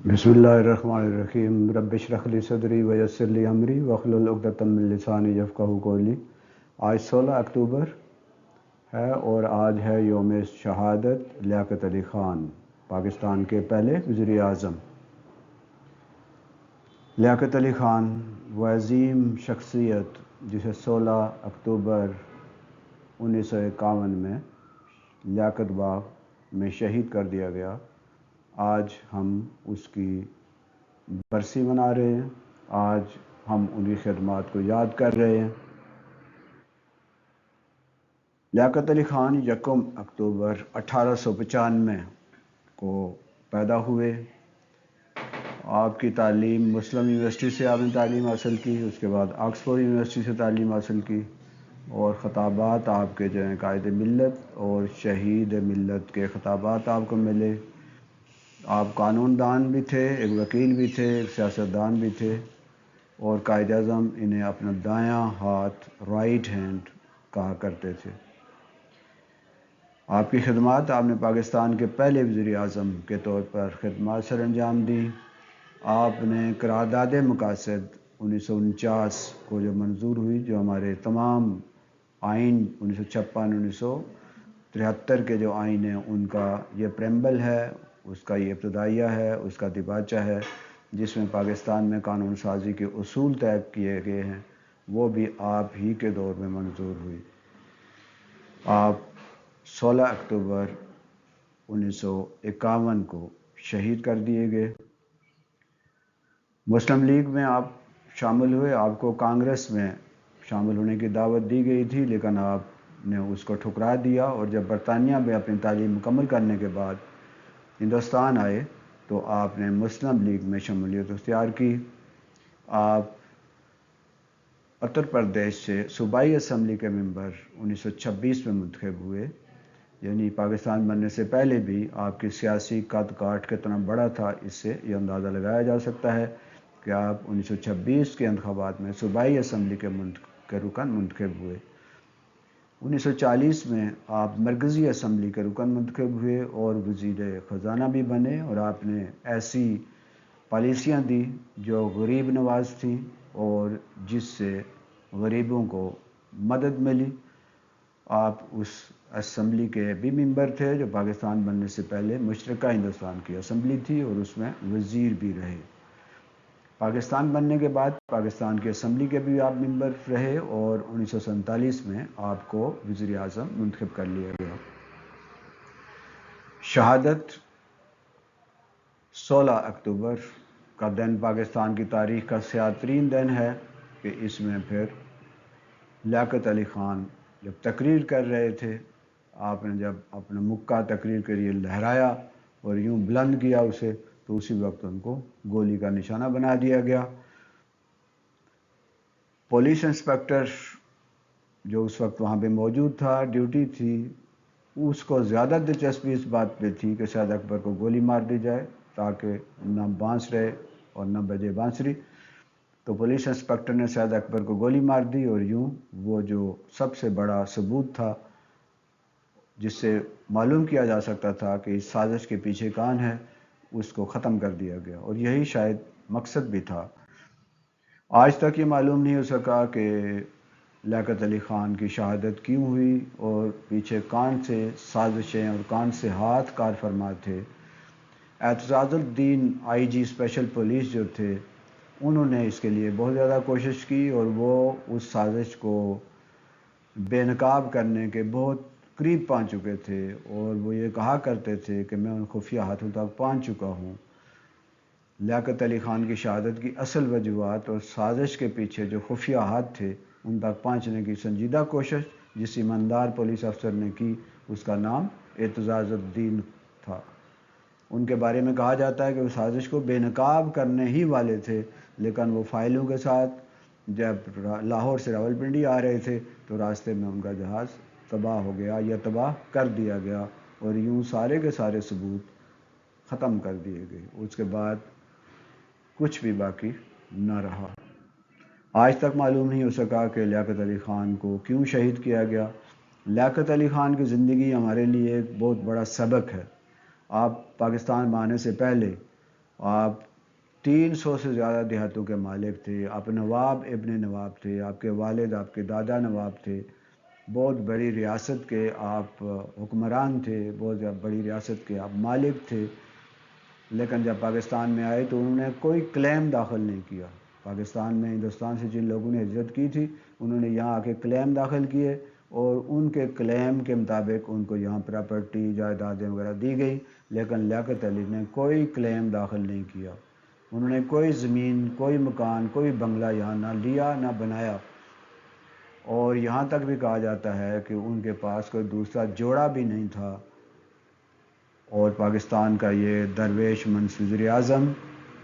बिस्मिल्लाहिर्रहमानिर्रहीम रब्ब इश्रह ली सदरी वयस्सिर ली अमरी वहलुल उक़दतम मिन लिसानी यफ़क़हू क़ौली। आज 16 अक्टूबर है और आज है यौम शहादत लियाक़त अली ख़ान, पाकिस्तान के पहले वज़ीर आज़म। लियाक़त अली ख़ान वो अज़ीम शख्सियत जिसे 16 अक्टूबर 1951 में लियाक़त बाग़ में शहीद कर दिया गया। आज हम उसकी बरसी मना रहे हैं, आज हम उनकी खिदमात को याद कर रहे हैं। लियाक़त अली ख़ान 1 अक्टूबर 1895 को पैदा हुए। आपकी तालीम मुस्लिम यूनिवर्सिटी से आपने तालीम हासिल की, उसके बाद ऑक्सफोर्ड यूनिवर्सिटी से तालीम हासिल की और ख़ताबात आपके जो हैं कायद मिल्लत और शहीद मिल्लत के ख़ताबात आपको मिले। आप कानूनदान भी थे, एक वकील भी थे, एक सियासतदान भी थे और कायद आज़म इन्हें अपना दायां हाथ राइट हैंड कहा करते थे। आपकी खिदमत, आपने पाकिस्तान के पहले वज़ीर आज़म के तौर पर खिदमत सर अंजाम दी। आपने करारदाद मकासद 1949 को जो मंजूर हुई, जो हमारे तमाम आइन 1956-1973 के जो आइन हैं उनका ये प्रेम्बल है, उसका ये इब्तदाइया है, उसका दिबाचा है, जिसमें पाकिस्तान में कानून साजी के उसूल तय किए गए हैं, वो भी आप ही के दौर में मंजूर हुई। आप 16 अक्टूबर 1951 को शहीद कर दिए गए। मुस्लिम लीग में आप शामिल हुए, आपको कांग्रेस में शामिल होने की दावत दी गई थी, लेकिन आपने उसको ठुकरा दिया और जब बरतानिया में अपनी तालीम मुकम्मल करने के बाद हिंदुस्तान आए तो आपने मुस्लिम लीग में शमूलियत इख्तियार की। आप उत्तर प्रदेश से सूबाई असम्बली के मेंबर 1926 में मुंतखब हुए, यानी पाकिस्तान बनने से पहले भी आपकी सियासी कद काठ कितना बड़ा था, इससे ये अंदाज़ा लगाया जा सकता है कि आप 1926 के इंतखाबात में सूबाई असम्बली के रुकन मुंतखब हुए। 1940 में आप मरकज़ी असम्बली के रुकन मुंतखब हुए और वज़ीर ख़जाना भी बने और आपने ऐसी पॉलिसियाँ दी जो गरीब नवाज थी और जिससे गरीबों को मदद मिली। आप उस असम्बली के भी मेंबर थे जो पाकिस्तान बनने से पहले मुश्तरका हिंदुस्तान की असम्बली थी और उसमें वज़ीर भी रहे। पाकिस्तान बनने के बाद पाकिस्तान की असम्बली के भी आप मेंबर रहे और 1947 में आपको वज़ीर आज़म मुंतखब कर लिया गया। शहादत 16 अक्टूबर का दिन पाकिस्तान की तारीख़ का स्याह-तरीन दिन है कि इसमें फिर लियाक़त अली ख़ान जब तकरीर कर रहे थे, आपने जब अपना मुक्का तकरीर के लिए लहराया और यूँ बुलंद किया उसे, तो उसी वक्त उनको गोली का निशाना बना दिया गया। पुलिस इंस्पेक्टर जो उस वक्त वहाँ पे मौजूद था, ड्यूटी थी, उसको ज़्यादा दिलचस्पी इस बात पे थी कि सैयद अकबर को गोली मार दी जाए ताकि न बांस रहे और न बजे बांसुरी। तो पुलिस इंस्पेक्टर ने सैयद अकबर को गोली मार दी और यूँ वो जो सबसे बड़ा सबूत था जिससे मालूम किया जा सकता था कि इस साजिश के पीछे कौन है, उसको ख़त्म कर दिया गया और यही शायद मकसद भी था। आज तक ये मालूम नहीं हो सका कि लियाक़त अली ख़ान की शहादत क्यों हुई और पीछे कौन से साजिशें और कौन से हाथ कार फरमा थे। एतज़ाज़ुद्दीन आईजी स्पेशल पुलिस जो थे, उन्होंने इसके लिए बहुत ज़्यादा कोशिश की और वो उस साजिश को बेनकाब करने के बहुत करीब पहुंच चुके थे और वो ये कहा करते थे कि मैं उन खुफिया हाथों तक पहुंच चुका हूँ। लियाक़त अली ख़ान की शहादत की असल वजूहात और साजिश के पीछे जो खुफिया हाथ थे उन तक पहुंचने की संजीदा कोशिश जिस ईमानदार पुलिस अफसर ने की, उसका नाम एतज़ाज़ुद्दीन था। उनके बारे में कहा जाता है कि वो साजिश को बेनकाब करने ही वाले थे, लेकिन वो फाइलों के साथ जब लाहौर से रावलपिंडी आ रहे थे तो रास्ते में उनका जहाज़ तबाह हो गया या तबाह कर दिया गया और यूँ सारे के सारे सबूत ख़त्म कर दिए गए। उसके बाद कुछ भी बाकी न रहा। आज तक मालूम नहीं हो सका कि लियाक़त अली ख़ान को क्यों शहीद किया गया। लियाक़त अली ख़ान की ज़िंदगी हमारे लिए एक बहुत बड़ा सबक है। आप पाकिस्तान में आने से पहले آپ 300 سے زیادہ دیہاتوں کے مالک تھے، آپ نواب ابن نواب تھے، آپ کے والد آپ کے دادا نواب تھے، بہت بڑی ریاست کے آپ حکمران تھے، بہت بڑی ریاست کے آپ مالک تھے، لیکن جب پاکستان میں آئے تو انہوں نے کوئی کلیم داخل نہیں کیا۔ پاکستان میں ہندوستان سے جن لوگوں نے ہجرت کی تھی انہوں نے یہاں آ کے کلیم داخل کیے، اور ان کے کلیم کے مطابق ان کو یہاں پراپرٹی جائیدادیں وغیرہ دی گئی، لیکن لیاقت علی نے کوئی کلیم داخل نہیں کیا۔ انہوں نے کوئی زمین، کوئی مکان، کوئی بنگلہ یہاں نہ لیا نہ بنایا، اور یہاں تک بھی کہا جاتا ہے کہ ان کے پاس کوئی دوسرا جوڑا بھی نہیں تھا۔ اور پاکستان کا یہ درویش وزیر اعظم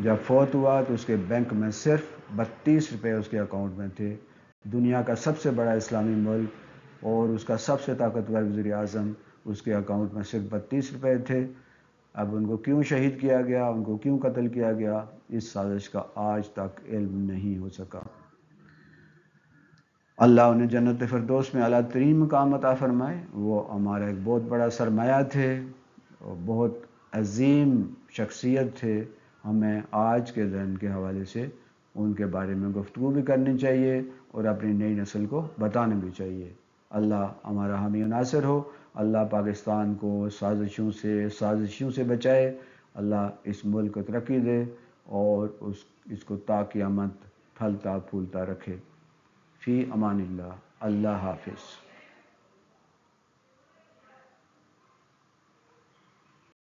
جب فوت ہوا تو اس کے بینک میں صرف 32 روپے اس کے اکاؤنٹ میں تھے۔ دنیا کا سب سے بڑا اسلامی ملک اور اس کا سب سے طاقتور وزیر اعظم، اس کے اکاؤنٹ میں صرف 32 روپے تھے۔ اب ان کو کیوں شہید کیا گیا، ان کو کیوں قتل کیا گیا، اس سازش کا آج تک علم نہیں ہو سکا۔ اللہ انہیں جنت فردوس میں اعلیٰ ترین مقام عطا فرمائے۔ وہ ہمارا ایک بہت بڑا سرمایہ تھے، بہت عظیم شخصیت تھے۔ ہمیں آج کے دن کے حوالے سے ان کے بارے میں گفتگو بھی کرنی چاہیے اور اپنی نئی نسل کو بتانا بھی چاہیے۔ اللہ ہمارا حامی و ناصر ہو۔ اللہ پاکستان کو سازشوں سے بچائے۔ اللہ اس ملک کو ترقی دے اور اس کو تا قیامت پھلتا پھولتا رکھے۔ فی امان اللہ۔ اللہ حافظ۔